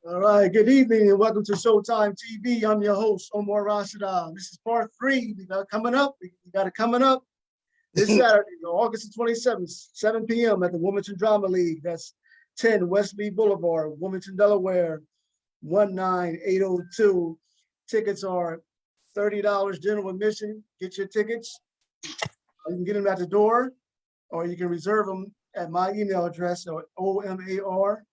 All right, good evening and welcome to Showtime TV. I'm your host, Omar Rashida. This is part three. We got it coming up. This Saturday, August the 27th, 7 p.m. at the Wilmington Drama League. That's 10 West Lee Boulevard, Wilmington, Delaware, 19802. Tickets are $30 general admission. Get your tickets. You can get them at the door, or you can reserve them at my email address, OMAR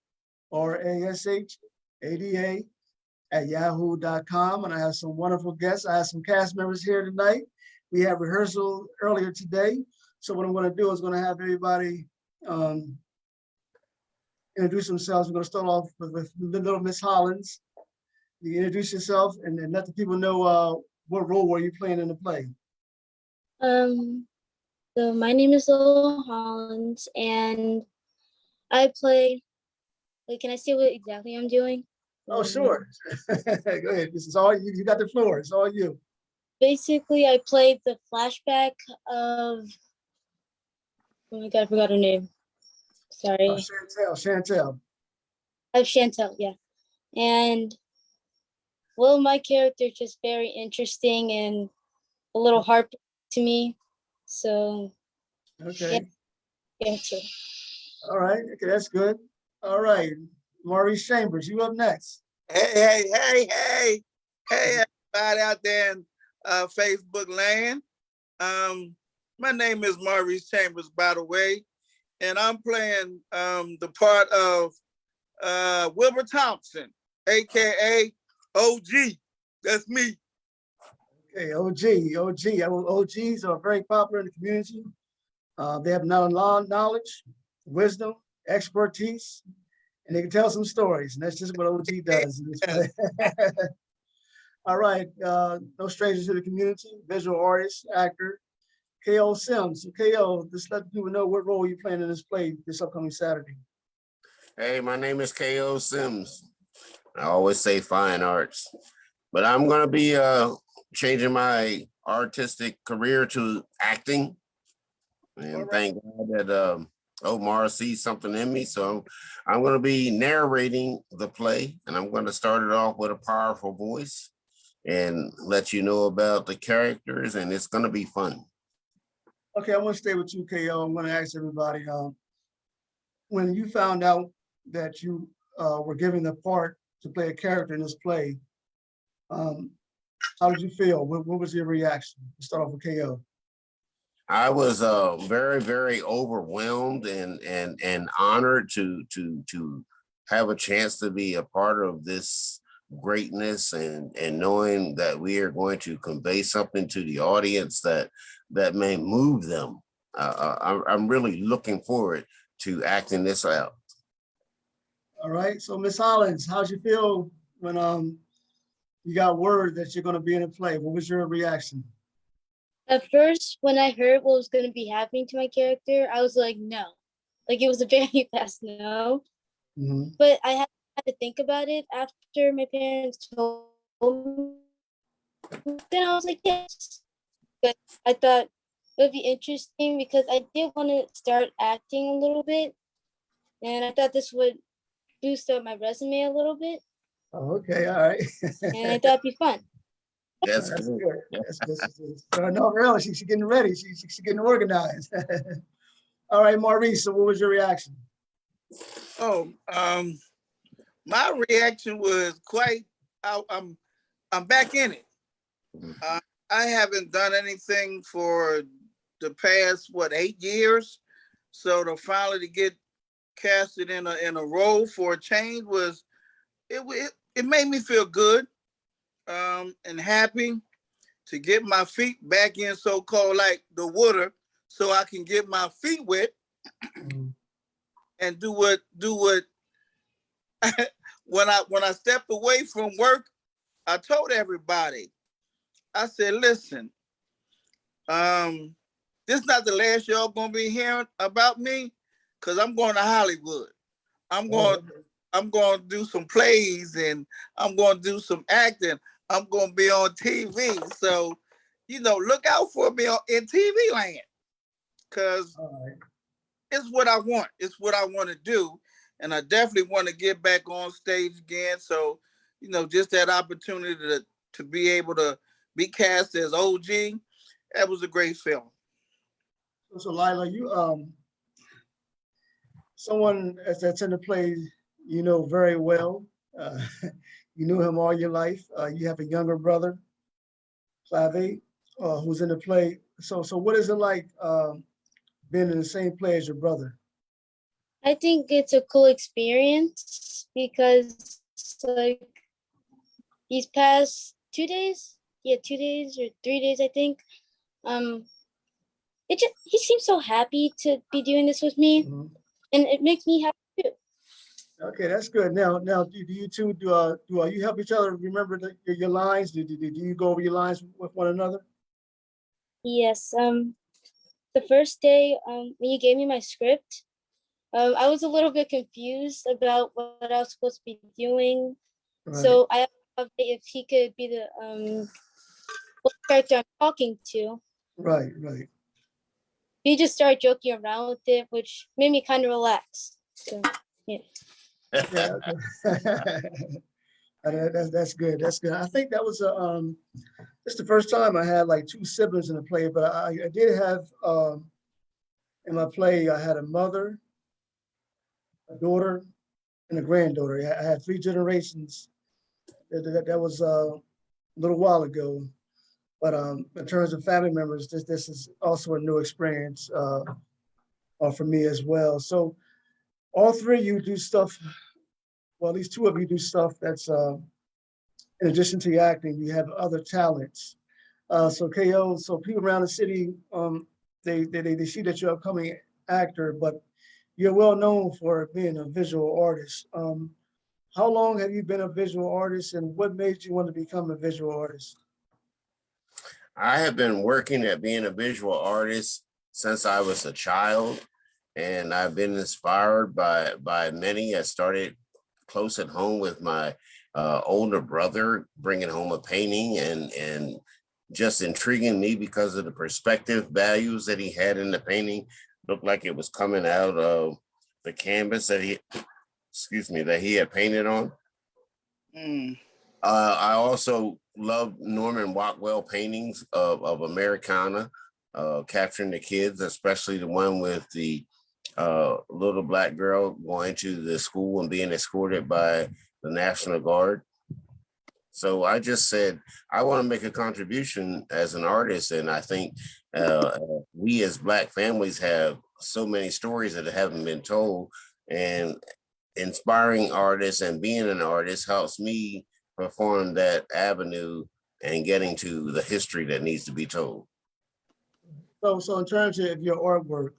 or ASHADA@yahoo.com. And I have some wonderful guests. I have some cast members here tonight. We had rehearsal earlier today. So what I'm going to do is going to have everybody introduce themselves. We're going to start off with little Miss Hollins. You introduce yourself and then let the people know what role were you playing in the play. So my name is Little Hollins, and I play. Wait, can I see what exactly I'm doing? Oh, sure. Go ahead. This is all you. You got the floor. It's all you. Basically, I played the flashback of. Oh my God, I forgot her name. Sorry. Chantel. Of Chantel, yeah. And well, my character is just very interesting and a little heartbreaking to me. So. Okay. Yeah, too. All right. Okay, that's good. All right. Maurice Chambers, you up next. Hey, everybody out there in Facebook land. My name is Maurice Chambers, by the way, and I'm playing the part of Wilbur Thompson, aka OG. That's me. Okay, OG. OGs are very popular in the community. They have knowledge, wisdom, expertise, and they can tell some stories. And that's just what OG does. All right, no strangers to the community, visual artist, actor, K.O. Sims. So K.O., just let people know what role you're playing in this play this upcoming Saturday. Hey, my name is K.O. Sims. I always say fine arts, but I'm going to be changing my artistic career to acting. And thank God that Omar sees something in me. So I'm going to be narrating the play, and I'm going to start it off with a powerful voice and let you know about the characters, and it's going to be fun. Okay, I want to stay with you, K.O. I'm going to ask everybody, when you found out that you were given the part to play a character in this play, how did you feel? What was your reaction? Let's start off with K.O. I was very, very overwhelmed and honored to have a chance to be a part of this greatness and knowing that we are going to convey something to the audience that may move them. I'm really looking forward to acting this out. All right, so Miss Hollins, how'd you feel when you got word that you're going to be in a play? What was your reaction? At first, when I heard what was going to be happening to my character, I was like, no. Like, it was a very fast no. Mm-hmm. But I had to think about it after my parents told me. Then I was like, yes. But I thought it would be interesting because I did want to start acting a little bit. And I thought this would boost up my resume a little bit. Oh, okay, all right. And I thought it'd be fun. That's good. That's good. So no, really, she's getting ready. She's getting organized. All right, Maurice. So, what was your reaction? Oh, my reaction was quite. I'm back in it. I haven't done anything for the past 8 years. So to finally get casted in a role for a change was it made me feel good. And happy to get my feet back in so-called like the water so I can get my feet wet and do what when I stepped away from work, I told everybody, I said, listen, this is not the last y'all gonna be hearing about me because I'm going to Hollywood. I'm going to do some plays and I'm going to do some acting. I'm going to be on TV. So, look out for me in TV land because it's what I want. It's what I want to do. and I definitely want to get back on stage again. So, you know, just that opportunity to be able to be cast as OG, that was a great film. So Lila, you someone that's in the play, you know very well. Uh, you knew him all your life. You have a younger brother, Clave, who's in the play. So what is it like being in the same play as your brother? I think it's a cool experience because like these past 2 days, 2 days or 3 days, I think. He seems so happy to be doing this with me, and it makes me happy too. Okay, that's good. Now, do you two do you help each other remember your lines? Do you go over your lines with one another? Yes. The first day, when you gave me my script, I was a little bit confused about what I was supposed to be doing. Right. So I asked if he could be the character I'm talking to. Right. He just started joking around with it, which made me kind of relax. So, yeah. Yeah. That's good. That's good. I think that was it's the first time I had like two siblings in the play, but I did have in my play I had a mother, a daughter, and a granddaughter. I had three generations. That was a little while ago. But in terms of family members, this is also a new experience for me as well. So all three of you do stuff. Well, at least two of you do stuff that's in addition to your acting, you have other talents. So KO, so people around the city, they see that you're an upcoming actor, but you're well known for being a visual artist. How long have you been a visual artist, and what made you want to become a visual artist? I have been working at being a visual artist since I was a child, and I've been inspired by many. I started close at home with my older brother, bringing home a painting and just intriguing me because of the perspective values that he had in the painting. Looked like it was coming out of the canvas that he had painted on. I also love Norman Rockwell paintings of Americana, capturing the kids, especially the one with the little black girl going to the school and being escorted by the National Guard. So I just said, I want to make a contribution as an artist. And I think we as Black families have so many stories that haven't been told, and inspiring artists and being an artist helps me perform that avenue and getting to the history that needs to be told. So in terms of your artwork,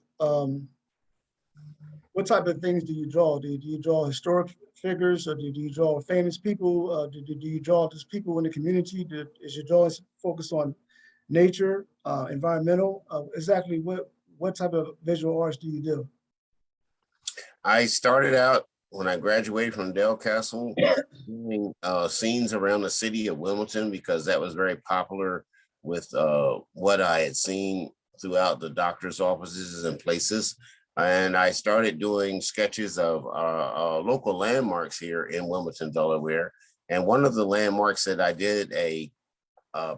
what type of things do you draw? Do you draw historic figures, or do you draw famous people? Do you draw just people in the community? Is your drawing focused on nature, environmental? Exactly what type of visual arts do you do? I started out when I graduated from Del Castle doing scenes around the city of Wilmington, because that was very popular with what I had seen throughout the doctor's offices and places. And I started doing sketches of local landmarks here in Wilmington, Delaware. And one of the landmarks that I did a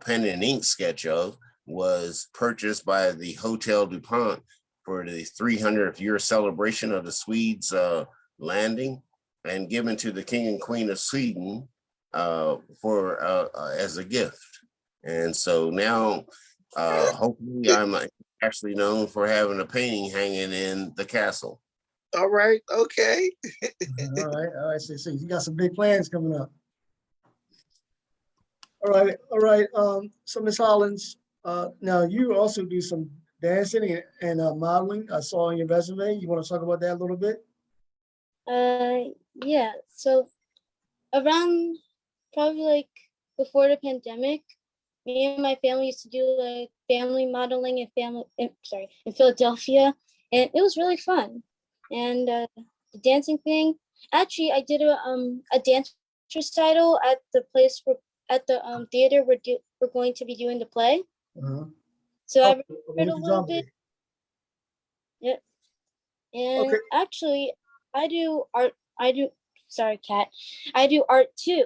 pen and ink sketch of was purchased by the Hotel DuPont for the 300th year celebration of the Swedes landing, and given to the King and Queen of Sweden as a gift. And so now, hopefully, I'm actually known for having a painting hanging in the castle. All right. Okay. All right. So you got some big plans coming up. All right. So Ms. Hollins, now you also do some dancing and modeling. I saw on your resume. You want to talk about that a little bit? Yeah. So around probably like before the pandemic, me and my family used to do like family modeling in Philadelphia, and it was really fun. And the dancing thing, actually, I did a dance recital at the place at the theater we're going to be doing the play. So I remembered a little bit. Yep. And actually, I do art. Sorry, Kat. I do art too.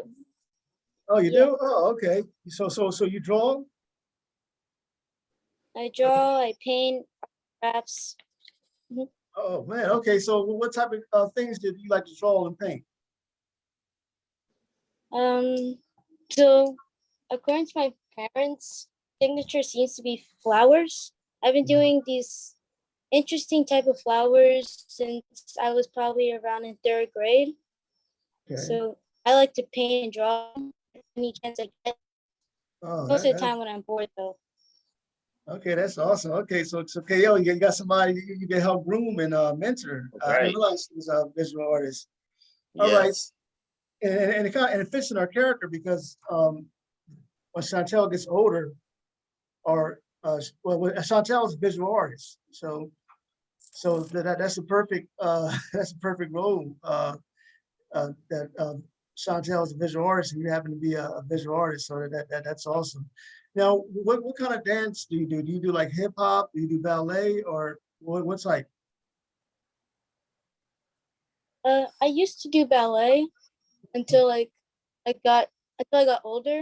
Oh, you Yeah. do? Oh, okay. So you draw? I draw. I paint, crafts. Oh man. Okay. So what type of things did you like to draw and paint? So according to my parents' signature seems to be flowers. I've been doing these interesting type of flowers since I was probably around in 3rd grade. Okay. So I like to paint and draw any chance I get. Oh, Most of the time when I'm bored though. okay, that's awesome. Okay, so KO, you got somebody you can help groom and mentor. I didn't Right. realize he was a visual artist. All right, Yes. and it fits in our character because when Chantel gets older, or Chantel is a visual artist, so that's a perfect that's a perfect role. That Chantel is a visual artist, and you happen to be a visual artist, so that's awesome. Now, what kind of dance do you do? Do you do like hip hop? Do you do ballet, or what's like? I used to do ballet until I got older.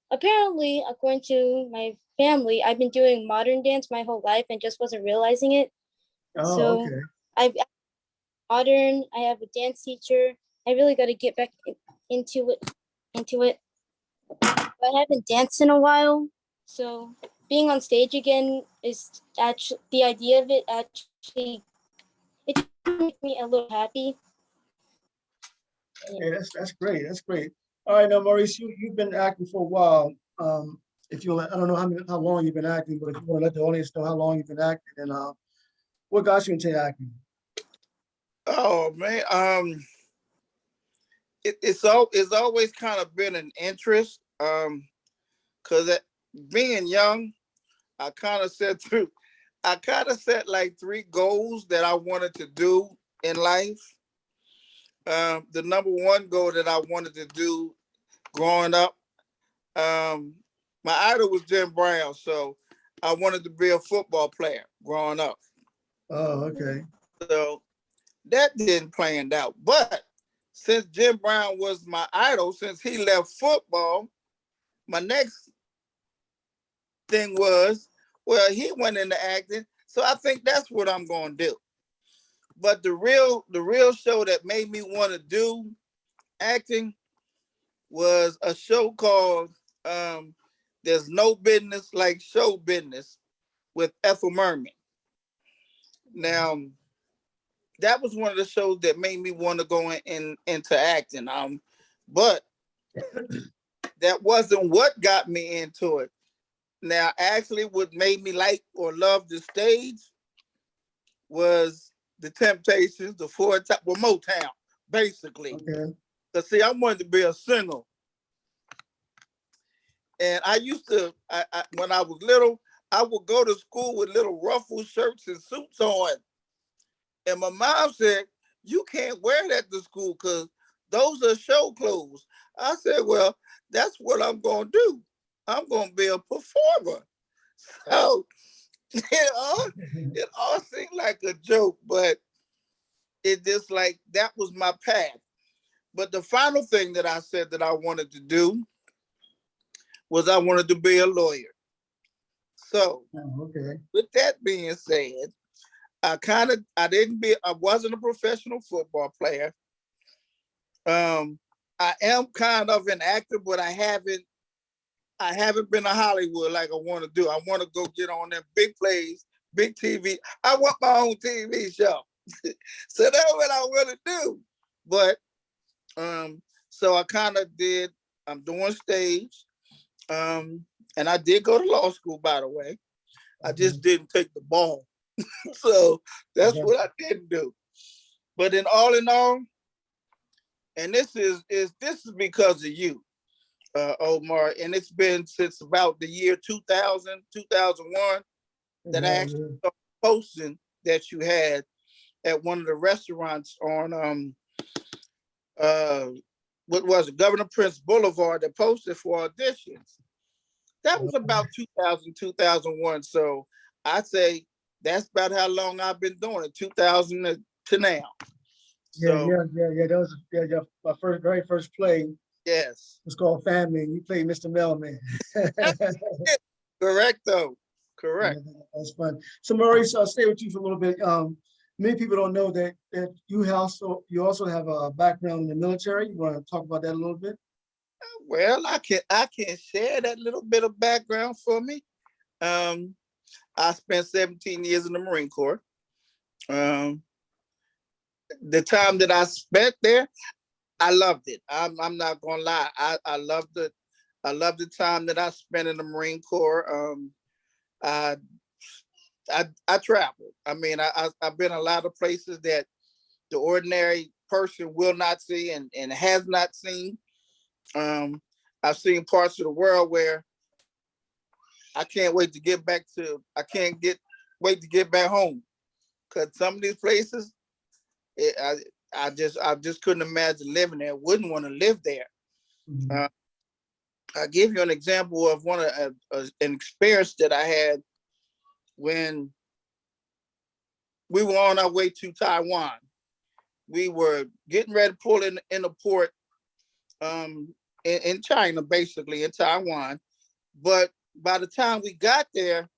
Apparently, according to my family, I've been doing modern dance my whole life and just wasn't realizing it. Oh, So okay. I've modern. I have a dance teacher. I really got to get back into it. But I haven't danced in a while, so being on stage again is actually the idea of it. Actually, it makes me a little happy. Okay, that's great. That's great. All right, now Maurice, you've been acting for a while. If you, I don't know how long you've been acting, but if you want to let the audience know how long you've been acting, and what got you into acting? Oh man, it's always kind of been an interest. Because being young, I kind of set like 3 goals that I wanted to do in life. The number 1 goal that I wanted to do growing up, my idol was Jim Brown, so I wanted to be a football player growing up. Oh, okay. So that didn't plan out. But since Jim Brown was my idol, since he left football, my next thing was, well, he went into acting, so I think that's what I'm going to do. But the real show that made me want to do acting was a show called There's No Business Like Show Business with Ethel Merman. Now, that was one of the shows that made me want to go into acting. But that wasn't what got me into it. Now, actually, what made me like or love the stage was the Temptations, the Motown, basically. Okay. Because see, I wanted to be a singer. And I used to, when I was little, I would go to school with little ruffled shirts and suits on. And my mom said, you can't wear that to school because those are show clothes. I said, well, that's what I'm going to do. I'm going to be a performer. So it all seemed like a joke, but it just like, that was my path. But the final thing that I said that I wanted to do was I wanted to be a lawyer. So okay. with that being said, I wasn't a professional football player. I am kind of an actor, but I haven't been to Hollywood like I want to do. I want to go get on them big plays, big TV. I want my own TV show. So that's what I want to do. But so I kind of did, I'm doing stage. And I did go to law school, by the way. I just didn't take the ball. So that's what I didn't do. But in all, and this is because of you, Omar, and it's been since about the year 2000, 2001 that I actually started posting that you had at one of the restaurants on what was it, Governor Prince Boulevard, that posted for auditions. That was about 2000, 2001. So I'd say that's about how long I've been doing it, 2000 to now. Yeah, So yeah. That was my very first play. yes. It's called Family, and you played Mr. Mailman. Correct though. Correct. Yeah, that's fun. So Maurice, I'll stay with you for a little bit. Many people don't know that you also have a background in the military. You want to talk about that a little bit? Well, I can share that little bit of background for me. I spent 17 years in the Marine Corps. The time that I spent there, I loved it. I'm not gonna lie. I loved it. I loved the time that I spent in the Marine Corps. I I traveled. I mean, I've been a lot of places that the ordinary person will not see and has not seen. I've seen parts of the world where I can't wait to get back to. I can't wait to get back home because some of these places, I just couldn't imagine living there. Wouldn't want to live there. Mhm. I'll give you an example of an experience that I had when we were on our way to Taiwan. We were getting ready to pull in the port in China, basically in Taiwan. But by the time we got there,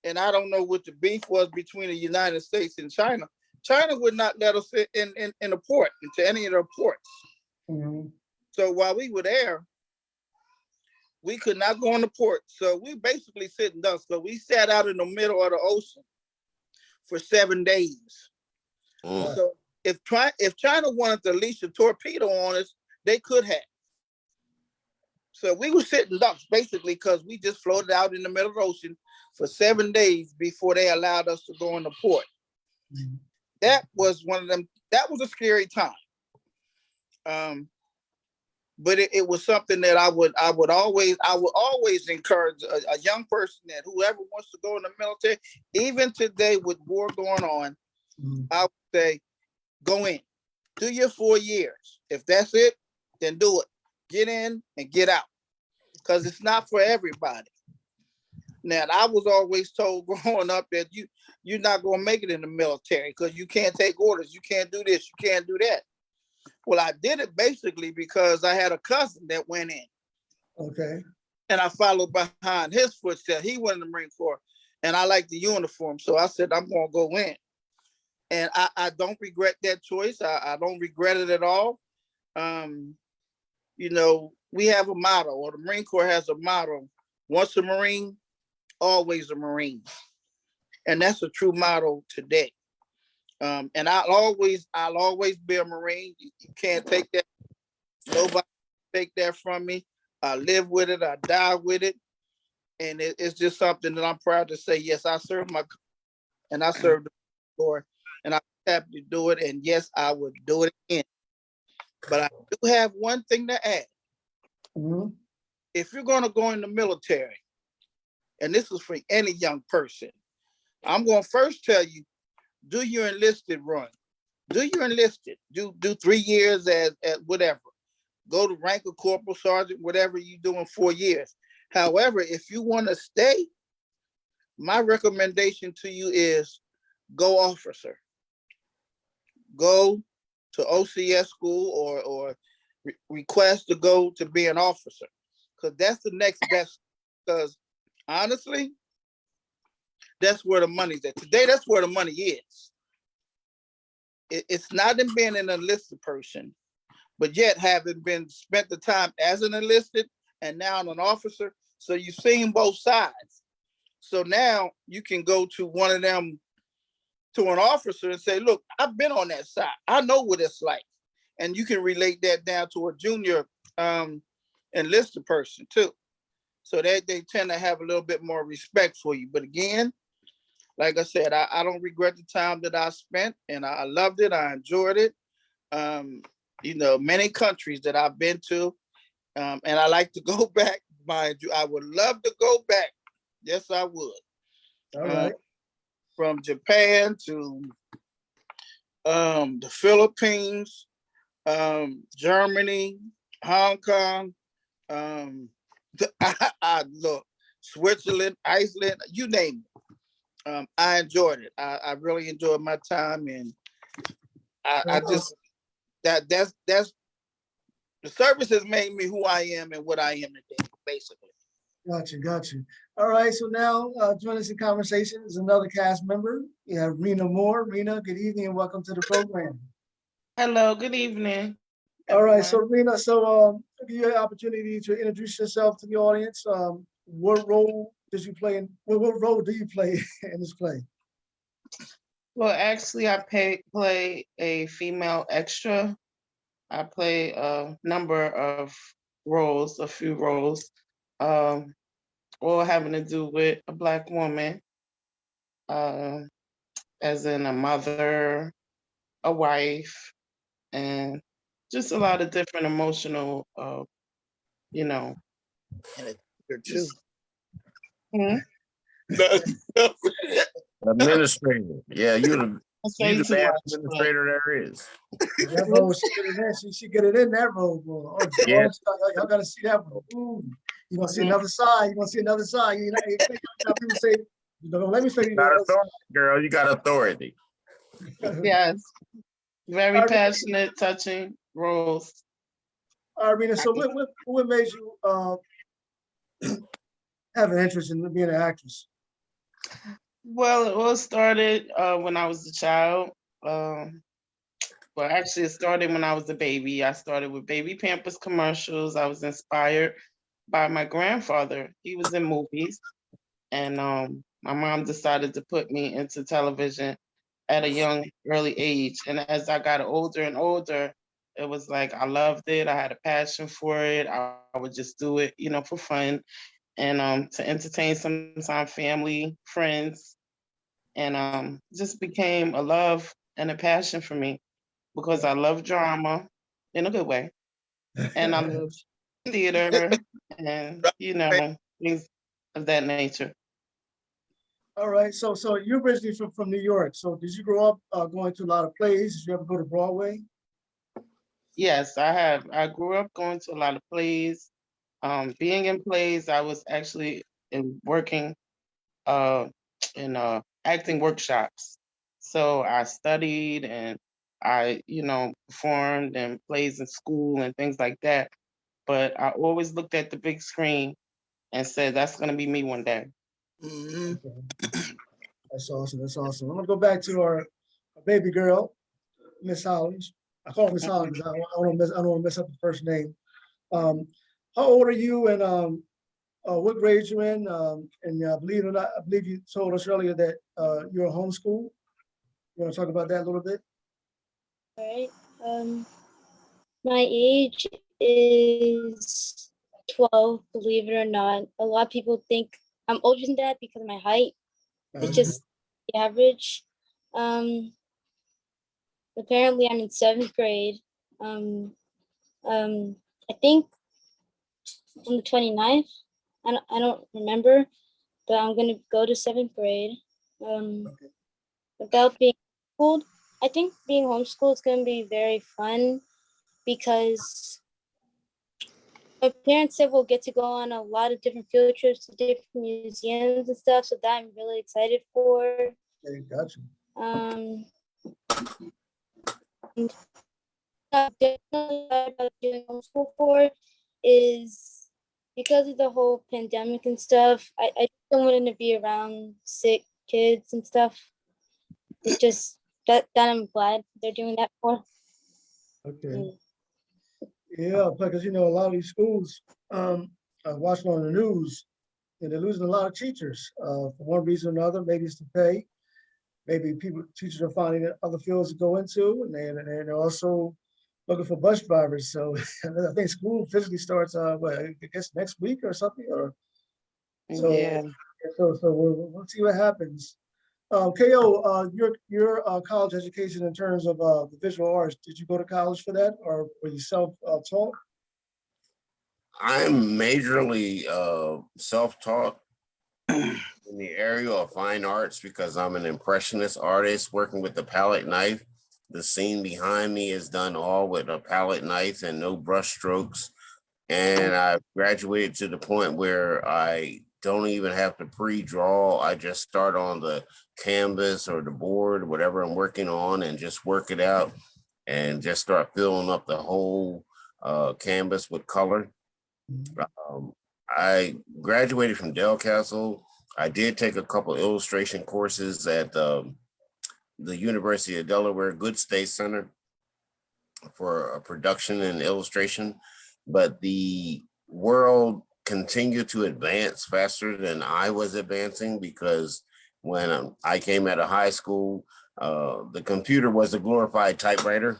and I don't know what the beef was between the United States and China, China would not let us in the port, into any of their ports. Mhm. So while we were there, we could not go on the port. So we basically sitting ducks. So we sat out in the middle of the ocean for 7 days. Mm. So if China wanted to unleash a torpedo on us, they could have. So we were sitting ducks basically because we just floated out in the middle of the ocean for 7 days before they allowed us to go in the port. Mhm. That was one of them. That was a scary time. But it was something that I would always encourage a young person that whoever wants to go in the military, even today with war going on, Mhm. I would say go in, do your 4 years. If that's it, then do it. Get in and get out, because it's not for everybody. Now, I was always told growing up that you're not gonna make it in the military because you can't take orders, you can't do this, you can't do that. Well, I did it basically because I had a cousin that went in, Okay. and I followed behind his footsteps. He went in the Marine Corps, and I liked the uniform, so I said I'm gonna go in. And I don't regret that choice. I don't regret it at all. Um, we have a motto, or the Marine Corps has a motto: once a Marine, always a Marine, and that's a true motto today. And I'll always be a Marine. You can't take that. Nobody take that from me. I live with it. I die with it, and it's just something that I'm proud to say. Yes, I serve and I serve the Lord, and I'm happy to do it. And yes, I would do it again. But I do have one thing to add. Mhm. If you're going to go in the military, and this is for any young person, I'm going to first tell you, do your enlisted run. Do your enlisted. Do 3 years at whatever. Go to rank of corporal, sergeant, whatever you do in 4 years. However, if you want to stay, my recommendation to you is go officer. Go to OCS school or request to go to be an officer, because that's the next best. Because honestly, that's where the money's at. Today, that's where the money is. It's not in being an enlisted person, but yet having been spent the time as an enlisted and now an officer. So you've seen both sides. So now you can go to one of them, to an officer, and say, look, I've been on that side. I know what it's like. And you can relate that down to a junior enlisted person too. So they tend to have a little bit more respect for you. But again, like I said, I don't regret the time that I spent, and I loved it. I enjoyed it. Many countries that I've been to, and I like to go back, mind you. I would love to go back. Yes, I would. All right. From Japan to the Philippines, Germany, Hong Kong, look, Switzerland, Iceland, you name it. I enjoyed it. I really enjoyed my time, and I just that's the service has made me who I am and what I am today, basically. Got you. All right, so now join us in conversation is another cast member. You have Rena Moore. Rena, good evening and welcome to the program. Hello, good evening. All right, so Everyone. Rena, I'll give you an opportunity to introduce yourself to the audience. What role did you play in? What role do you play in this play? Well, actually, play a female extra. I play a number of roles, a few roles, um, all having to do with a Black woman, uh, as in a mother, a wife, and just a lot of different emotional, you know, And a teacher too. just. Hmm? Administrator. Yeah, you Say the too best much, but administrator there is. That role, she get it in. She get it in that role, boy. Oh, Yeah. y'all gotta see that one. Ooh, you gonna see Mhm. another side. You gonna see another side. People say, don't let me say You the got other authority, girl. You got authority. side. yes, very All right, passionate, touching roles. all right, Rena, so what made you have an interest in being an actress? Well, it all started when I was a child. Um, well, actually, it started when I was a baby. I started with baby Pampers commercials. I was inspired by my grandfather. He was in movies, and my mom decided to put me into television at a young, early age. And as I got older and older, it was like I loved it. I had a passion for it. I would just do it, for fun and to entertain sometimes family, friends, and just became a love and a passion for me because I love drama in a good way, and I love theater and things of that nature. All right, so you're originally from New York. So did you grow up going to a lot of plays? Did you ever go to Broadway? Yes, I have. I grew up going to a lot of plays. Being in plays, I was actually working uh, in acting workshops. So I studied and I, performed in plays in school and things like that. But I always looked at the big screen and said, that's going to be me one day. Mhm. Okay. That's awesome. That's awesome. I'm gonna go back to our baby girl, Miss Hollins. I call her Miss Hollins because I don't want to mess up the first name. Um, how old are you and what grade you in? And believe it or not, I believe you told us earlier that you're a homeschool. You want to talk about that a little bit? All right. My age is 12, believe it or not. A lot of people think I'm older than that because of my height. It's just the average. Apparently I'm in 7th grade. I think on the 29th. I don't remember, but I'm gonna go to 7th grade. About being homeschooled, I think being homeschooled is gonna be very fun because my parents said we'll get to go on a lot of different field trips to different museums and stuff, so that I'm really excited for. Okay, gotcha. Um, and I'm definitely excited about doing homeschool for is because of the whole pandemic and stuff. I don't want to be around sick kids and stuff. It's just that I'm glad they're doing that for. Okay. Yeah, because a lot of these schools, I watched on the news, and they're losing a lot of teachers for one reason or another. Maybe it's to pay. Maybe teachers are finding other fields to go into, and they're also looking for bus drivers. So I think school officially starts, I guess next week or something. Or so, Yeah. so we'll see what happens. Ko, your college education in terms of the visual arts. Did you go to college for that, or were you self-taught? I'm majorly self-taught in the area of fine arts because I'm an impressionist artist working with the palette knife. The scene behind me is done all with a palette knife and no brush strokes. And I've graduated to the point where I don't even have to pre-draw. I just start on the canvas or the board, whatever I'm working on, and just work it out. and just start filling up the whole canvas with color. I graduated from Del Castle. I did take a couple illustration courses at the University of Delaware Good State Center for production and illustration, but the world continued to advance faster than I was advancing, because when I came out of high school, the computer was a glorified typewriter,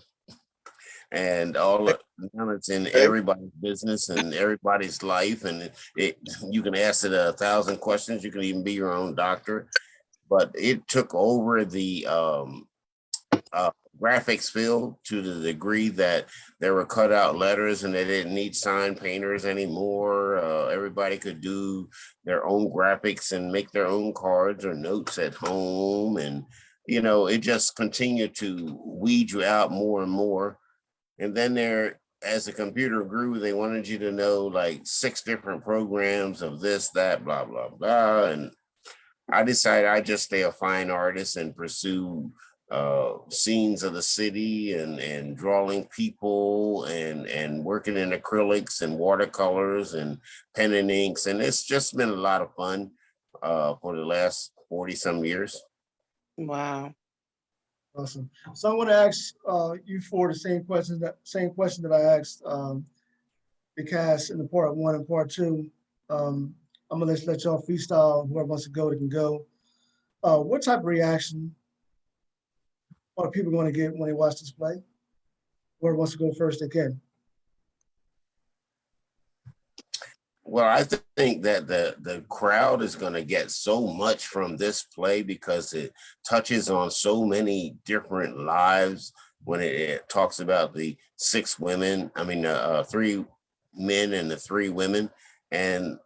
and now it's in everybody's business and everybody's life, and you can ask it 1,000 questions. You can even be your own doctor, but it took over the graphics field to the degree that there were cutout letters and they didn't need sign painters anymore. Everybody could do their own graphics and make their own cards or notes at home. And, it just continued to weed you out more and more. And then as the computer grew, they wanted you to know like 6 different programs of this, that, blah, blah, blah. And I decided I'd just stay a fine artist and pursue scenes of the city and drawing people and working in acrylics and watercolors and pen and inks. And it's just been a lot of fun for the last 40 some years. Wow. Awesome. So I want to ask you for the same question that I asked the cast in the part 1 and part 2. I'm gonna let y'all freestyle. Whoever wants to go, they can go. What type of reaction are people going to get when they watch this play? Whoever wants to go first, they can. Well, I think that the crowd is going to get so much from this play because it touches on so many different lives when it talks about the 6 women, 3 men and the 3 women, and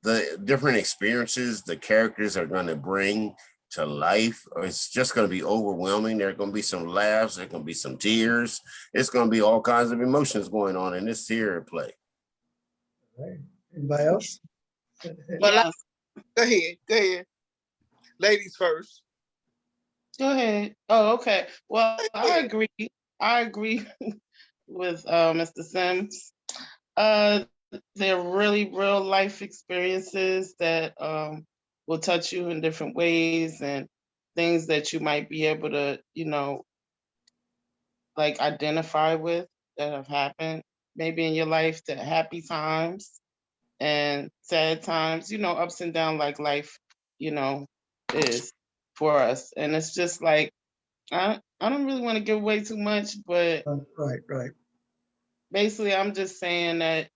the different experiences the characters are going to bring to life. It's just going to be overwhelming. There are going to be some laughs. There are going to be some tears. It's going to be all kinds of emotions going on in this theater play. All right. Anybody else? Yes. Go ahead. Ladies first. Go ahead. Oh, okay. Well, I agree with Mr. Sims. They're really real life experiences that will touch you in different ways, and things that you might be able to, like identify with that have happened maybe in your life, the happy times and sad times, ups and downs like life, is for us. And it's just like, I don't really want to give away too much, but Right. basically I'm just saying that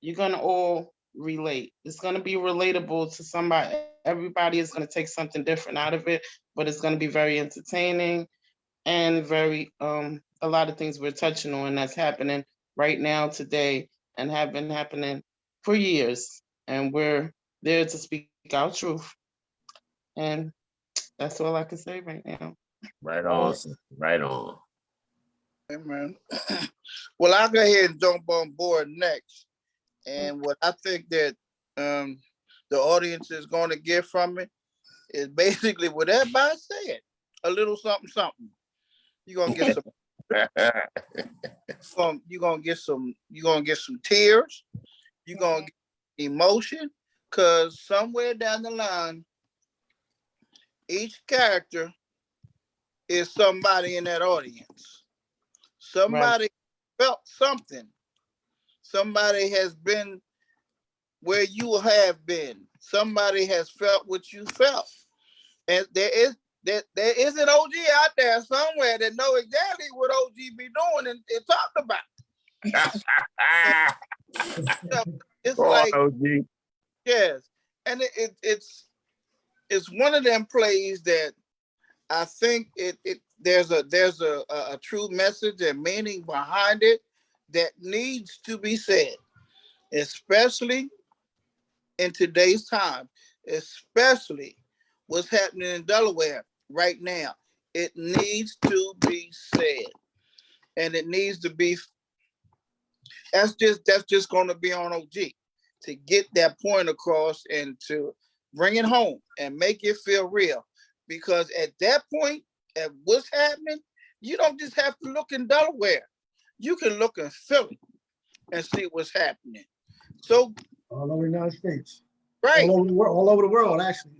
you're going to all relate. It's going to be relatable to somebody. Everybody is going to take something different out of it, but it's going to be very entertaining and very, a lot of things we're touching on that's happening right now today and have been happening for years. And we're there to speak our truth. And that's all I can say right now. Right on. Right on. Amen. Well, I'll go ahead and jump on board next. And what I think that the audience is going to get from it is basically what everybody said. A little something, something. You're gonna get some you're gonna get some tears, you're gonna get emotion, because somewhere down the line, each character is somebody in that audience. Somebody felt something. Somebody has been where you have been. Somebody has felt what you felt. And there is an OG out there somewhere that know exactly what OG be doing and talking about. So it's like, OG. yes. And it's one of them plays that I think there's a true message and meaning behind it that needs to be said, especially in today's time, especially what's happening in Delaware right now. It needs to be said, and it needs to be. That's just going to be on OG to get that point across and to bring it home and make it feel real. Because at that point, at what's happening, You don't just have to look in Delaware. You can look in Philly and see what's happening. So all over the United States, right, all over the world, actually.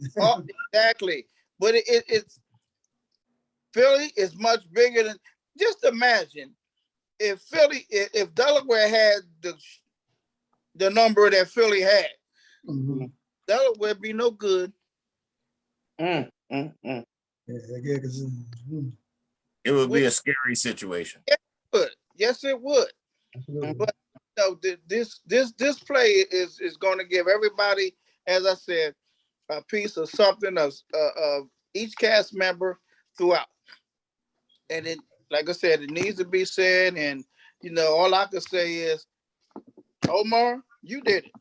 exactly. But it's Philly is much bigger than. Just imagine if if Delaware had the number that Philly had, Mm-hmm. Delaware be no good. Yeah, It would be a scary situation. Yes, it would. Yes, it would. absolutely. But no, this play is going to give everybody, as I said, a piece of something of each cast member throughout. And it, like I said, it needs to be said. And all I can say is, Omar, you did it.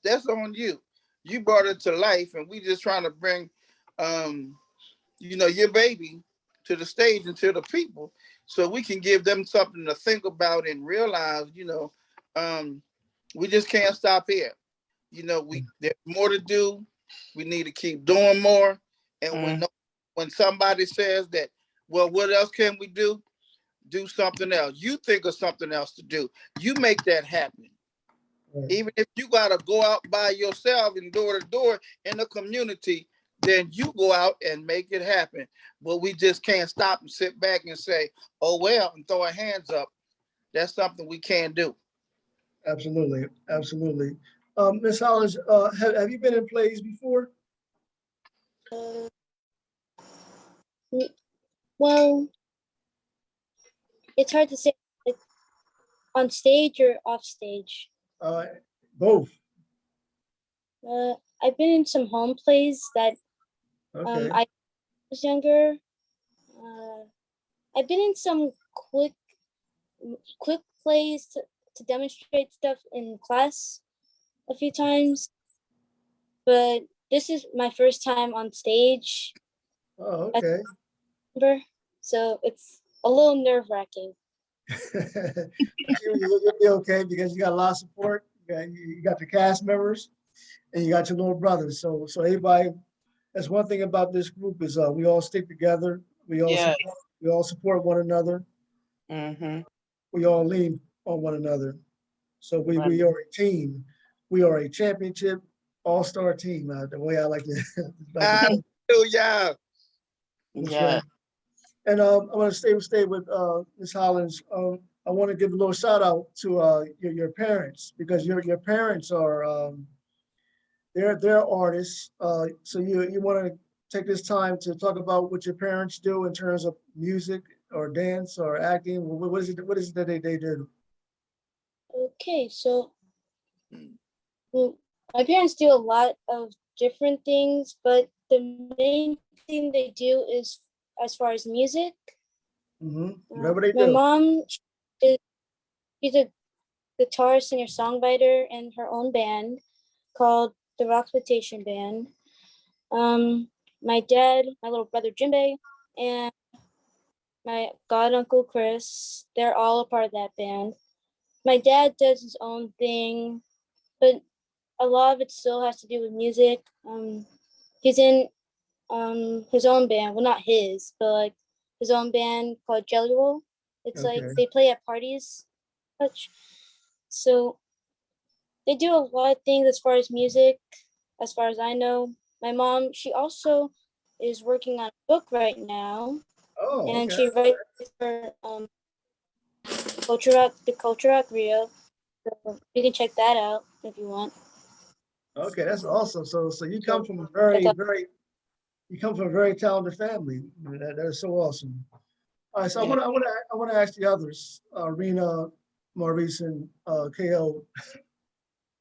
That's on you. You brought it to life, and we just trying to bring, your baby to the stage and to the people, so we can give them something to think about and realize. We just can't stop here. There's more to do. We need to keep doing more. And when somebody says that, well, what else can we do? Do something else. You think of something else to do. You make that happen. Right. Even if you gotta go out by yourself and door to door in the community, then you go out and make it happen. But we just can't stop and sit back and say, "Oh well," and throw our hands up. That's something we can't do. Absolutely, absolutely. Ms. Hollins, have you been in plays before? Uh, well, it's hard to say, like, on stage or off stage. Both. I've been in some home plays that Okay. I was younger. I've been in some quick plays to demonstrate stuff in class a few times, but this is my first time on stage. Oh, okay. So it's a little nerve-wracking. You'll be okay because you got a lot of support. You got the cast members, and you got your little brothers. So everybody. That's one thing about this group is we all stick together. We all support one another. Mm-hmm. We all lean on one another. So we are a team. We are a championship all-star team. The way I like to. Hallelujah. Yeah. Right. And I want to stay with Ms. Hollins. I want to give a little shout out to your parents, because your parents are they're artists. So you want to take this time to talk about what your parents do in terms of music or dance or acting. What is it that they do? Okay, so my parents do a lot of different things, but the main thing they do is, as far as music, Whatever they my do. mom she's a guitarist, singer, songwriter in her own band called the Rockploitation Band. My dad, my little brother Jimbe, and my god uncle Chris, they're all a part of that band. My dad does his own thing, but a lot of it still has to do with music. He's in his own band. Well, not his, but like his own band called Jelly Roll. It's like Okay. they play at parties, such. So they do a lot of things as far as music, as far as I know. My mom, she also is working on a book right now, Oh, and okay. she writes for the Culture Rock Rio. So you can check that out if you want. Okay, that's awesome. So you come from a very talented family. That is so awesome. All right, so Yeah. I want to ask the others, Rena, Maurice, and KO.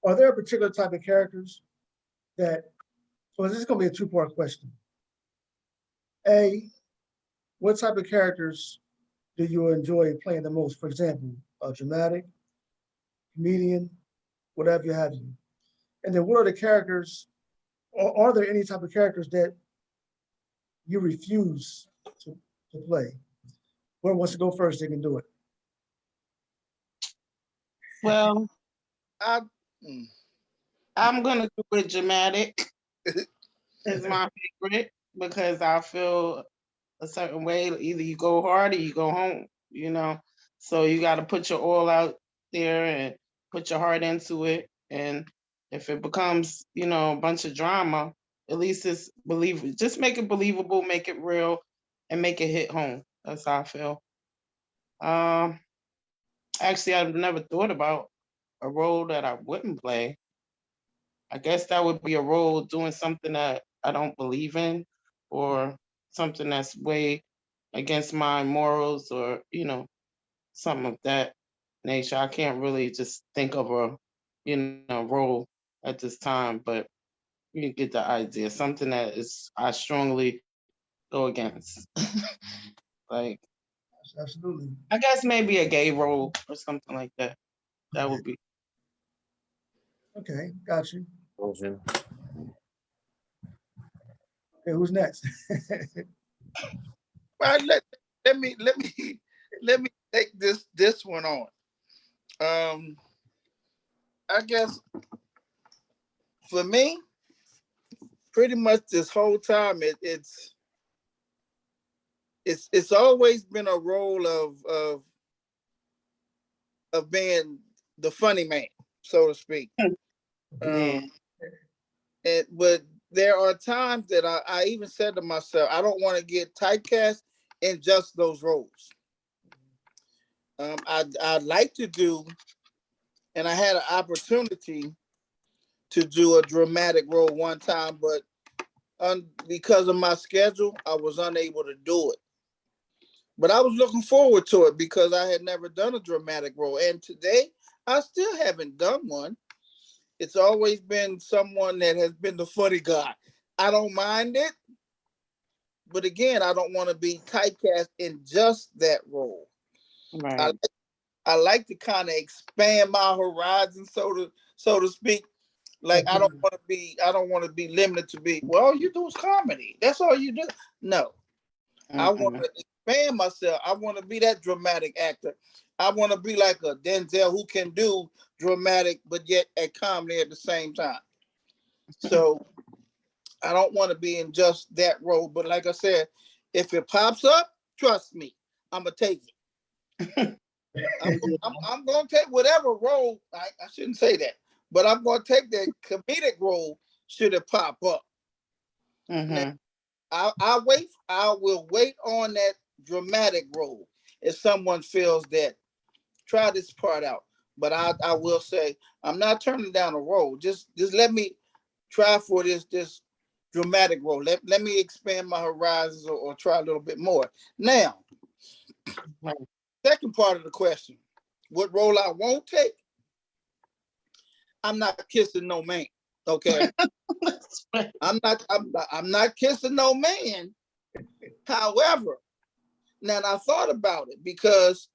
Are there particular type of characters that? So this is going to be a two-part question. A, what type of characters do you enjoy playing the most? For example, a dramatic, comedian, whatever you have you. And then what are the characters, or are there any type of characters that you refuse to play? Whoever wants to go first, they can do it. Well, I, I'm gonna do it dramatic. Is my favorite because I feel a certain way. Either you go hard or you go home, you know. So you got to put your all out there and put your heart into it. And if it becomes, you know, a bunch of drama, at least it's believable. Just make it believable, make it real, and make it hit home. That's how I feel. Um, Actually, I've never thought about a role that I wouldn't play. I guess that would be a role doing something that I don't believe in, or something that's way against my morals, or you know, something of that nature. I can't really just think of a, you know, role at this time, but you get the idea. Something that is I strongly go against. Like, Absolutely. I guess maybe a gay role or something like that. That would be. Okay, got you. Motion. Okay, who's next? Well, let me take this one on. I guess for me, pretty much this whole time, it's always been a role of being the funny man, so to speak. Yeah. But there are times that I even said to myself, I don't want to get typecast in just those roles. I'd like to do, and I had an opportunity to do a dramatic role one time, but because of my schedule, I was unable to do it. But I was looking forward to it because I had never done a dramatic role. And today, I still haven't done one. It's always been someone that has been the funny guy. I don't mind it. But again, I don't want to be typecast in just that role. Right. I like to kind of expand my horizon, so to speak. Like I don't want to be limited to be, well, all you do is comedy. That's all you do. No. I want to expand myself. I want to be that dramatic actor. I want to be like a Denzel who can do dramatic, but yet a comedy at the same time. So I don't want to be in just that role. But like I said, if it pops up, trust me, I'm going to take it. I'm going to take whatever role. I shouldn't say that, but I'm going to take that comedic role should it pop up. Now, I will wait on that dramatic role if someone feels that try this part out. But I will say I'm not turning down a role. Just let me try for this dramatic role. Let me expand my horizons or try a little bit more. Now, second part of the question, what role I won't take? I'm not kissing no man. Okay. I'm not kissing no man. However, now I thought about it because,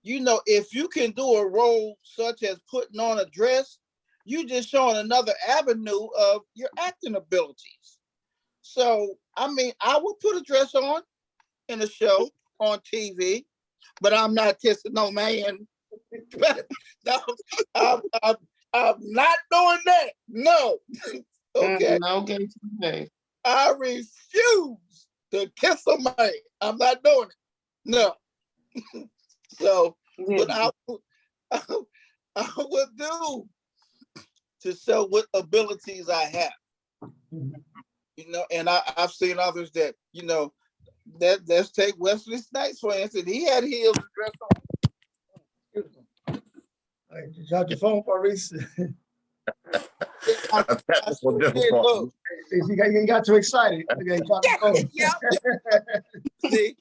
you know, if you can do a role such as putting on a dress, you just showing another avenue of your acting abilities. So, I mean, I would put a dress on in a show on TV, but I'm not kissing no man. No, I'm not doing that. No. Okay. Okay. I refuse to kiss somebody. I'm not doing it. No. So, what I would do to show what abilities I have. You know, and I've seen others that, you know, let's take Wesley Snipes, for instance. He had heels and dress on. All right, you got your phone, Maurice. You got too excited. Okay, See,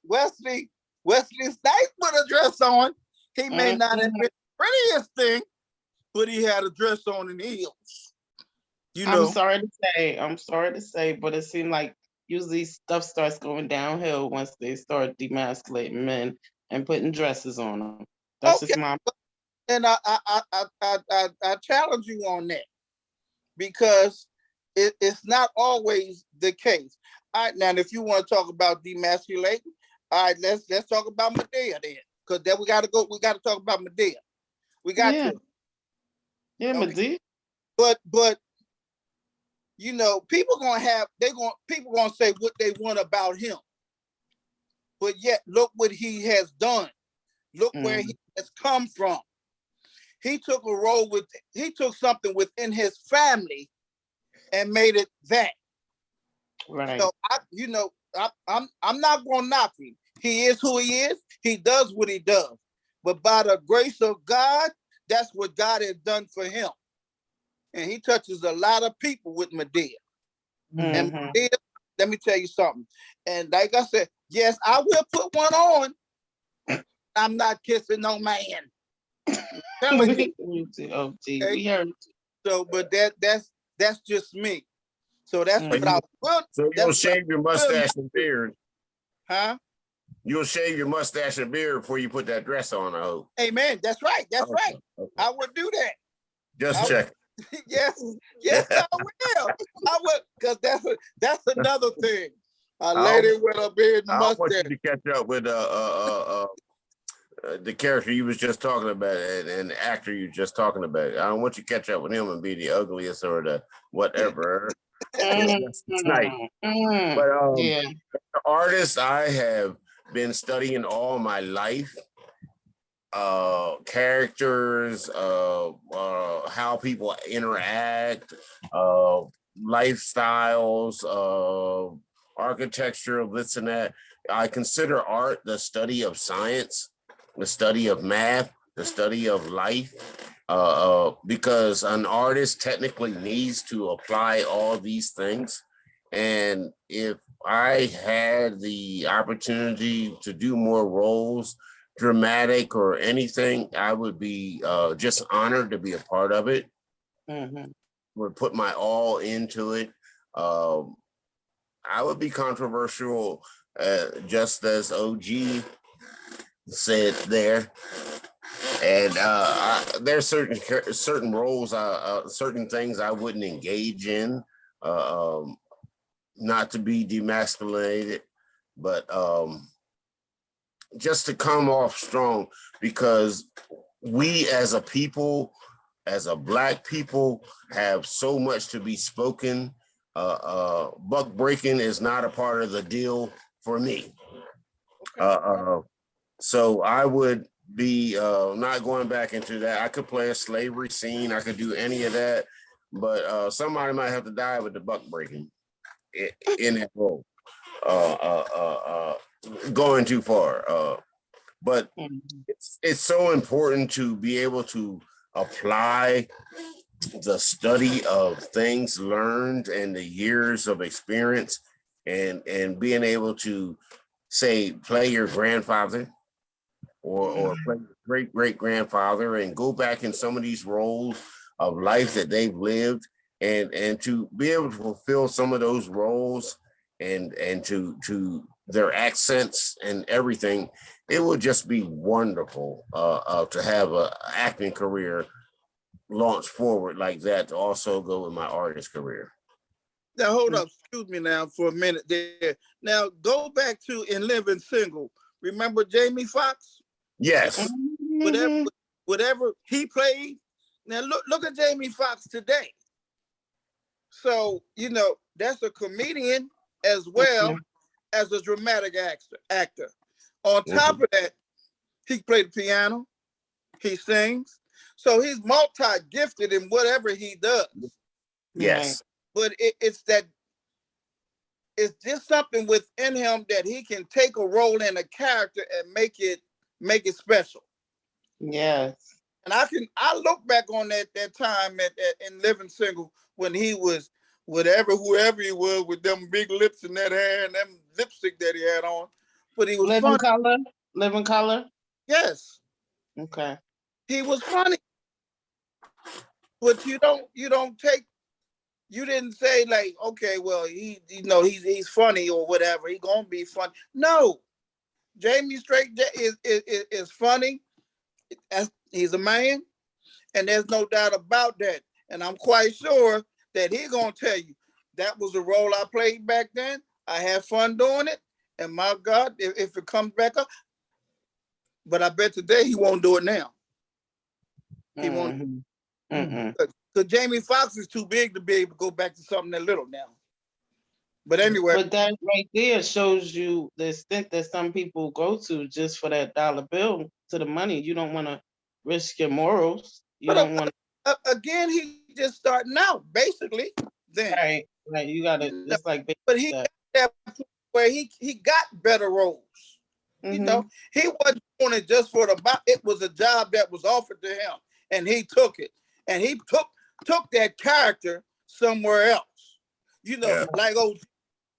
Wesley Snipes put a dress on. He may not have been the prettiest thing, but he had a dress on and heels. You know. I'm sorry to say, but it seemed like usually stuff starts going downhill once they start demasculating men and putting dresses on them. That's just my. And I challenge you on that because it's not always the case. All right, now if you want to talk about demasculating, all right, let's talk about Medea then, because then we got to talk about Medea. We got to. Yeah, Okay. Medea. But you know, people gonna say what they want about him, but yet look what he has done. Look where he has come from. He took something within his family and made it that. Right. So I'm not gonna knock him. He is who he is. He does what he does. But by the grace of God, that's what God has done for him. And he touches a lot of people with Medea. And Medea, let me tell you something. And like I said, yes, I will put one on. I'm not kissing no man. I'm telling you. Okay? We heard. So, but that's just me. So that's what I will. So you'll shave your mustache and beard. Huh? You'll shave your mustache and beard before you put that dress on, I hope. Amen. That's right. That's right. Okay. I would do that. Just check. Yes, I will. I will, because that's another thing. A lady with a beard and I want mustache. you to catch up with the character you was just talking about and the actor you just talking about. I don't want you to catch up with him and be the ugliest or the whatever. Tonight. But the artist I have been studying all my life, characters, how people interact, lifestyles, architecture, this and that. I consider art the study of science, the study of math, the study of life, because an artist technically needs to apply all these things. And if I had the opportunity to do more roles, dramatic or anything, I would be just honored to be a part of it. Would put my all into it. I would be controversial, just as OG said there. And there's certain roles, certain things I wouldn't engage in, not to be demasculated, but just to come off strong, because we as a people, as a Black people, have so much to be spoken. Buck breaking is not a part of the deal for me. So I would be not going back into that. I could play a slavery scene. I could do any of that, but somebody might have to die with the buck breaking in that role. Going too far. But it's so important to be able to apply the study of things learned and the years of experience, and being able to say play your grandfather or play your great grandfather and go back in some of these roles of life that they've lived, and to be able to fulfill some of those roles and to their accents and everything. It would just be wonderful to have an acting career launch forward like that, to also go with my artist career. Now hold up, excuse me now for a minute there. Now go back to In Living Single. Remember Jamie Foxx? Yes. Whatever he played. Now look at Jamie Foxx today. So, you know, that's a comedian as well as a dramatic actor. On top of that, he played the piano, he sings. So he's multi-gifted in whatever he does. Yes. But it's just something within him that he can take a role in a character and make it special. Yes. And I look back on that time in Living Single when he was whoever he was with them big lips and that hair and them lipstick that he had on. But he was Living funny. Color? Living Color? Yes. Okay. He was funny. But you didn't say like, okay, well, he's funny or whatever. He gonna be funny. No. Jamie Straight is funny. He's a man, and there's no doubt about that. And I'm quite sure that he's gonna tell you that was the role I played back then. I had fun doing it, and my God, if it comes back up, but I bet today he won't do it now. He won't, because Jamie Foxx is too big to be able to go back to something that little now. But anyway, But that right there shows you the extent that some people go to just for that dollar bill to the money. You don't want to risk your morals. You but don't want again, he just starting out basically. Then, right. You gotta. you know, It's like but he got that point where he got better roles. You know, he wasn't doing it just for the. It was a job that was offered to him, and he took it, and he took that character somewhere else. You know, Yeah. like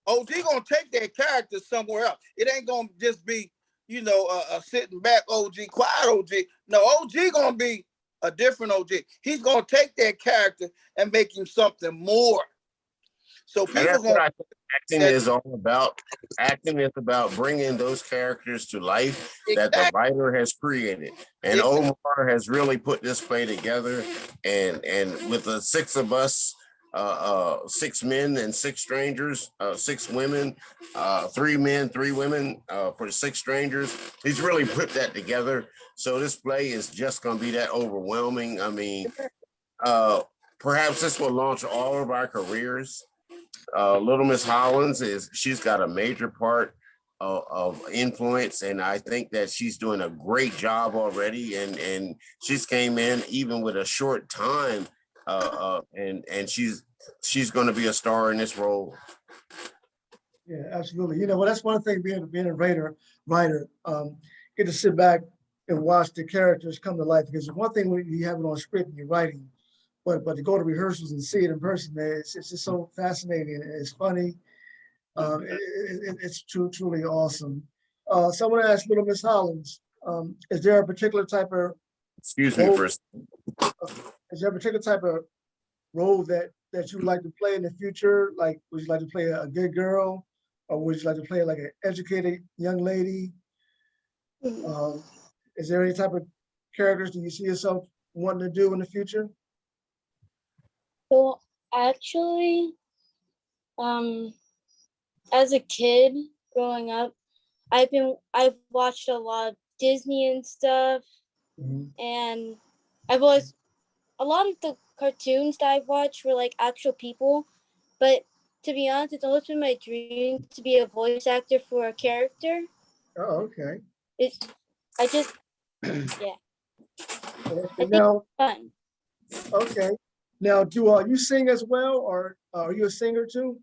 OG gonna take that character somewhere else. It ain't gonna just be, you know, a sitting back OG, quiet OG. No, OG gonna be a different OG. He's gonna take that character and make him something more. So And people that's what gonna I think acting is all about. Acting is about bringing those characters to life that the writer has created. And Omar has really put this play together. And with the six of us, 6 men and 6 strangers, 6 women, 3 men, 3 women for 6 strangers. He's really put that together. So this play is just going to be that overwhelming. I mean, perhaps this will launch all of our careers. Little Miss Hollins she's got a major part of influence, and I think that she's doing a great job already. And she's came in even with a short time, and she's going to be a star in this role. Yeah, absolutely. You know, well, that's one thing being a writer, get to sit back and watch the characters come to life. Because one thing when you have it on script and you're writing, but to go to rehearsals and see it in person, man, it's just so fascinating. It's funny. It's truly awesome. So I want to ask Little Miss Hollins, is there a particular type of Excuse me role, for a second. is there a particular type of role that you would like to play in the future? Like, would you like to play a good girl, or would you like to play like an educated young lady? Is there any type of characters that you see yourself wanting to do in the future? So actually, as a kid growing up, I've watched a lot of Disney and stuff, and a lot of the cartoons that I've watched were like actual people, but to be honest, it's always been my dream to be a voice actor for a character. Oh, okay. I think Now, it's fun. okay. Now, do you sing as well, or are you a singer too?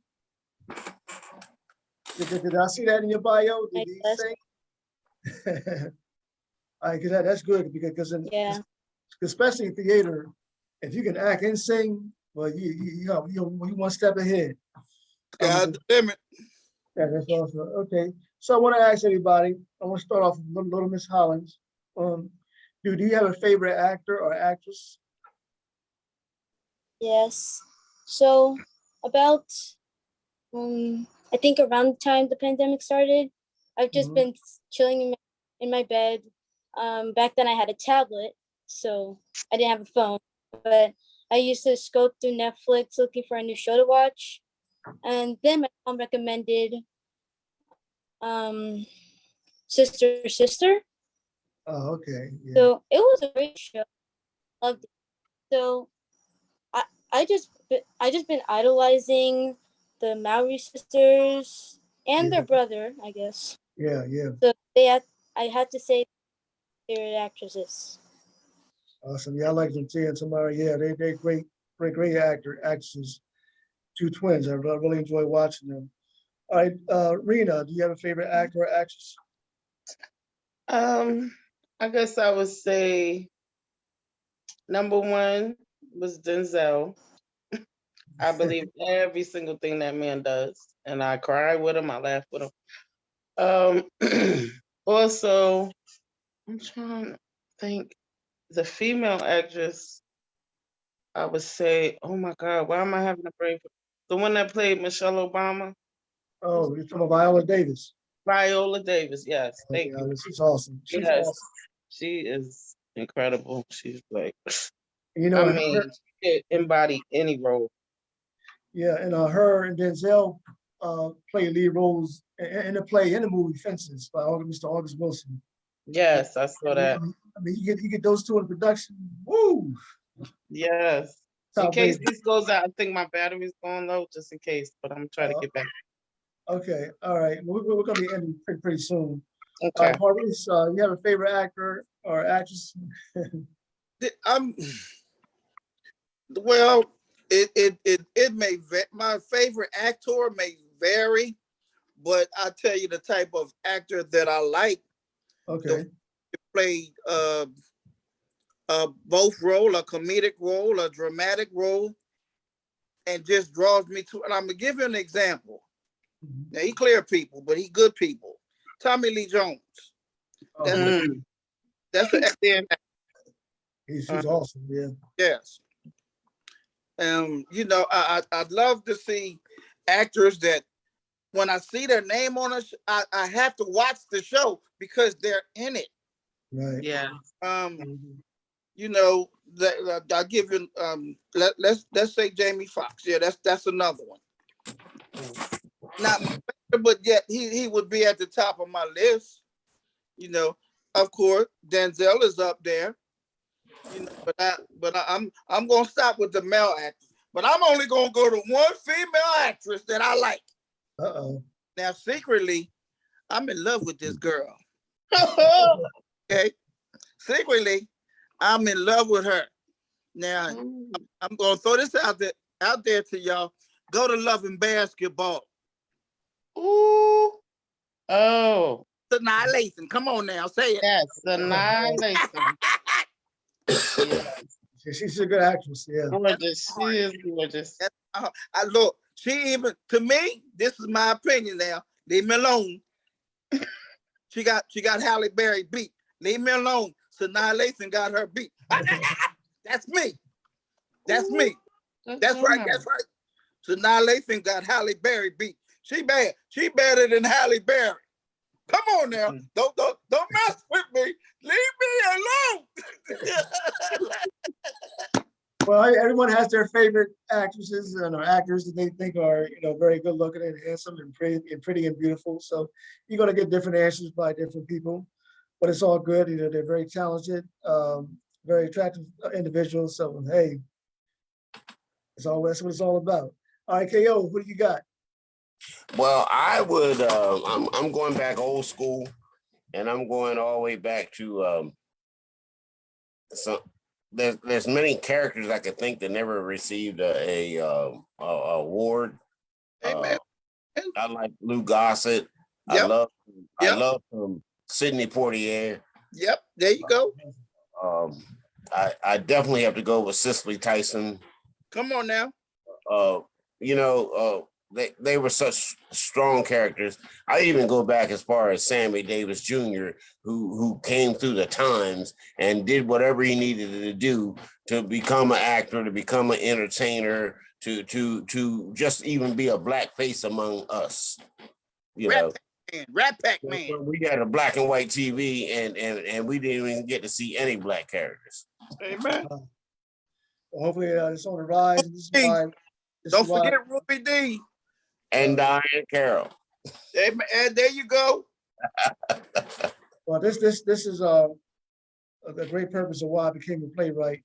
Did I see that in your bio? Did you sing? Because that's good because especially in theater, if you can act and sing, well, you one step ahead. Sky's the limit. Yeah, that's awesome. Okay, so I want to ask everybody. I want to start off with Little Miss Hollins. Do you have a favorite actor or actress? Yes. So about I think around the time the pandemic started, I've just been chilling in my bed. Back then I had a tablet, so I didn't have a phone, but I used to scope through Netflix looking for a new show to watch. And then my mom recommended Sister. Oh, okay. Yeah. So it was a great show. Loved it. So I just been idolizing the Maori sisters and their brother, I guess. Yeah. So I had to say favorite actresses. Awesome. Yeah, I like them too. And Tamara, yeah, they're great actresses. 2 twins. I really enjoy watching them. All right, Rena, do you have a favorite actor or actress? I guess I would say number 1 was Denzel. I believe every single thing that man does, and I cry with him. I laugh with him. Also, I'm trying to think. The female actress, I would say, oh my God, why am I having a brain? The one that played Michelle Obama. Oh, you're talking about Viola Davis. Viola Davis, yes. Thank you. She's awesome. She's awesome. She is incredible. She's like, You know, she could embody any role. Yeah, and her and Denzel play lead roles in the play in the movie Fences by Mr. August Wilson. Yes, I saw that. I mean, you get those two in production. Woo! Yes. In Top case rated. this goes out, I think my battery's going low, just in case, but I'm trying to get back. Okay, all right. We're gonna be ending pretty soon. Okay. Maurice, you have a favorite actor or actress? I'm well. It may my favorite actor may vary, but I tell you the type of actor that I like. Okay. Played both role, a comedic role, a dramatic role, and just draws me to. And I'm gonna give you an example. Now he clear people, but he good people. Tommy Lee Jones. That's Okay. that's an excellent actor. He's awesome. Yeah. Yes. You know, I'd love to see actors that when I see their name on us, I have to watch the show because they're in it. Right. Yeah. You know, I'll give you let's say Jamie Foxx. Yeah, that's another one. Not my favorite, but yet he would be at the top of my list. You know, of course, Denzel is up there. You know, I'm gonna stop with the male actors. But I'm only gonna go to one female actress that I like. Uh-oh. Now, secretly, I'm in love with this girl. Okay, secretly, I'm in love with her. Now, I'm gonna throw this out there to y'all. Go to Love and Basketball. Ooh. Oh. Annihilation. Come on now, say it. Yes, Annihilation. Yes. She's a good actress. Yeah. Gorgeous. She is gorgeous. I look. She even to me. This is my opinion. Now, leave me alone. She got Halle Berry beat. Leave me alone. Annihilation got her beat. That's me. That's me. That's right. That's right. Annihilation got Halle Berry beat. She bad. She better than Halle Berry. Come on now. Don't mess with me. Leave me alone. Well, everyone has their favorite actresses and or actors that they think are, very good looking and handsome and pretty and beautiful. So you're gonna get different answers by different people, but it's all good. They're very talented, very attractive individuals. So hey, that's what it's all about. All right, KO, what do you got? Well, I would. I'm going back old school, and I'm going all the way back to some. There's many characters I could think that never received a award. Amen. I like Lou Gossett. Yep. I love Sidney Poitier. Yep. There you go. I definitely have to go with Cicely Tyson. Come on now. They were such strong characters. I even go back as far as Sammy Davis Jr., who came through the times and did whatever he needed to do to become an actor, to become an entertainer, to just even be a black face among us. Rat Pack Man. We had a black and white TV, and we didn't even get to see any black characters. Amen. Well, hopefully it's on the rise. Don't forget Ruby D. And Diane Carroll. And there you go. Well, this is a great purpose of why I became a playwright,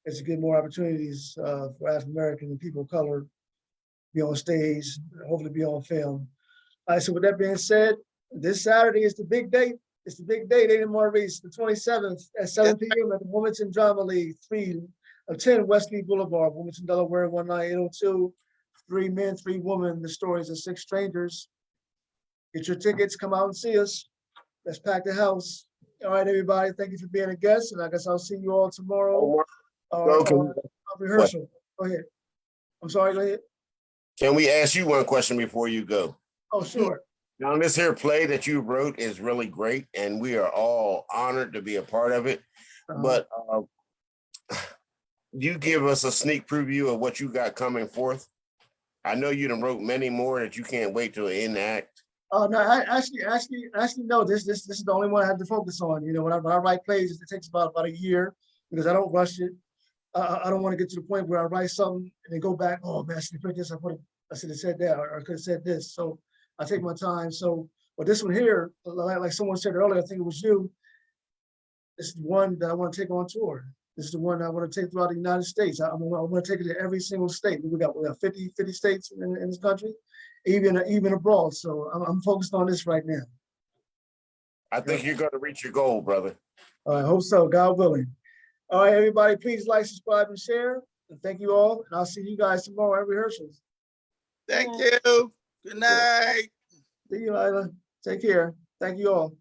is to give more opportunities for African American and people of color be on stage, hopefully be on film. All right, so with that being said, this Saturday is the big date. It's the big date, Aiden Maurice, the 27th at 7 p.m. at the Wilmington Drama League, 310 Westmead Boulevard, Wilmington, Delaware, 19802. 3 men, 3 women, the stories of 6 strangers. Get your tickets, come out and see us. Let's pack the house. All right, everybody, thank you for being a guest, and I guess I'll see you all tomorrow. Rehearsal. Go ahead. I'm sorry, go ahead. Can we ask you one question before you go? Oh, sure. Now, this here play that you wrote is really great, and we are all honored to be a part of it. But you give us a sneak preview of what you got coming forth? I know you done wrote many more that you can't wait to enact. No, actually, no. This is the only one I have to focus on. When I write plays, it takes about a year because I don't rush it. I don't want to get to the point where I write something and then go back. Oh man, I should have put this. I should have said that, or I could have said this. So I take my time. So, but this one here, like someone said earlier, I think it was you. This is one that I want to take on tour. This is the one I want to take throughout the United States. I want to take it to every single state. We got 50 states in this country, even abroad. So I'm focused on this right now. I think you're going to reach your goal, brother. I hope so, God willing. All right, everybody, please like, subscribe, and share. And thank you all. And I'll see you guys tomorrow at rehearsals. Thank you. Good night. See you, Lila. Take care. Thank you all.